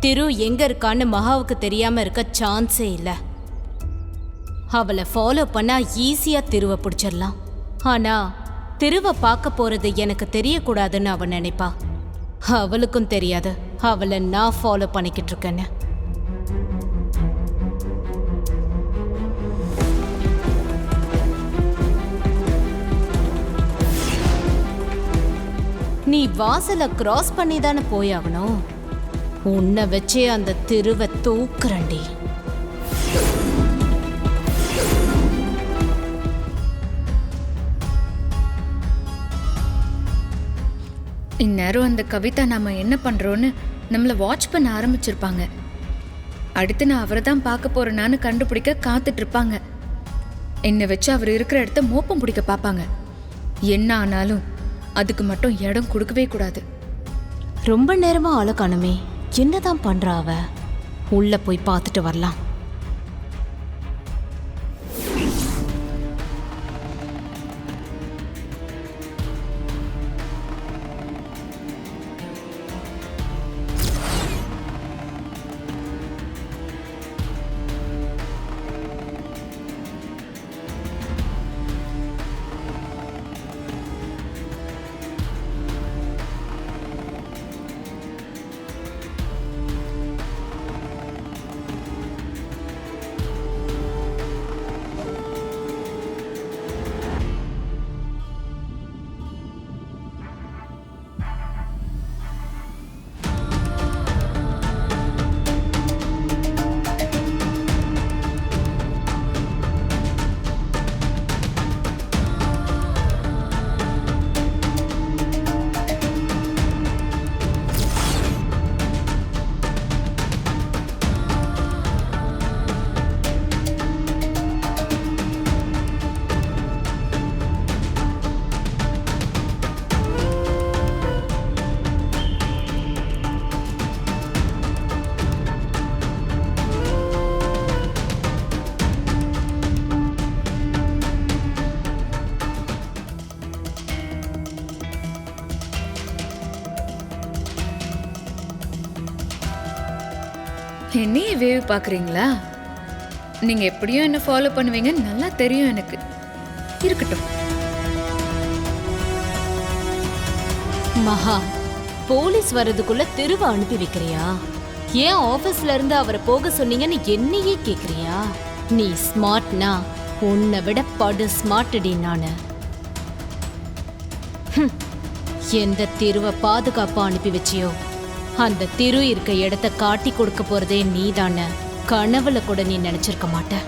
திரு எங்க இருக்கான்னு மகாவுக்கு தெரியாம இருக்க சான்ஸே இல்ல. அவளை ஃபாலோ பண்ணா ஈஸியா திருவை பிடிச்சிடலாம். ஆனா திருவை பார்க்க போறது எனக்கு தெரியக்கூடாதுன்னு அவ நினைப்பா. அவளுக்கும் தெரியாது அவளை நான் ஃபாலோ பண்ணிக்கிட்டு இருக்கேன்னு. நீ வாசலை கிராஸ் பண்ணி தானே போயாகணும். உன்னை வச்சே அந்த திருவை தூக்குறண்டி. இந்நேரம் அந்த கவிதா நாம என்ன பண்றோன்னு நம்மள வாட்ச் பண்ண ஆரம்பிச்சிருப்பாங்க. அடுத்து நான் அவரை தான் பார்க்க போறேனான்னு கண்டுபிடிக்க காத்துட்டு இருப்பாங்க. என்னை வச்சு அவர் இருக்கிற இடத்த மோப்பம் பிடிக்க பார்ப்பாங்க. என்ன ஆனாலும் அதுக்கு மட்டும் இடம் கொடுக்கவே கூடாது. ரொம்ப நேரமா ஆளை காணுமே, என்னதான் பண்றா அவ? உள்ள போய் பார்த்துட்டு வரலாம். என்னையே வேவ் பாக்குறீங்களா? நீங்க எப்படியும் என்ன ஃபாலோ பண்ணுவீங்கன்னு நல்லா தெரியும் எனக்கு. இருக்கட்டும். மகா, போலீஸ் வர்றதுக்குள்ள திருவை அனுப்பி வைக்கிறியா? ஏன் ஆபீஸ்ல இருந்து அவரை போக சொன்னீங்கன்னு என்னையே கேக்குறியா? நீ ஸ்மார்ட்னா உன்னை விட படு ஸ்மார்ட்டடி நானு. எந்த திருவை பாதுகாப்பா அனுப்பி வச்சியோ அந்த திரு இருக்க இடத்த காட்டி கொடுக்க போறதே நீதானே. கனவுல கூட நீ நினைச்சிருக்க மாட்ட.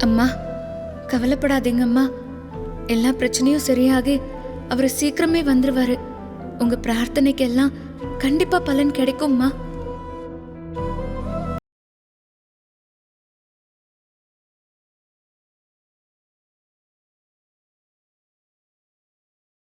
அம்மா, கவலைப்படாதீங்க அம்மா. எல்லா பிரச்சனையும் சரியாகி அவர் சீக்கிரமே வந்துருவாரு. உங்க பிரார்த்தனைக்கு எல்லாம் கண்டிப்பா பலன் கிடைக்கும்மா.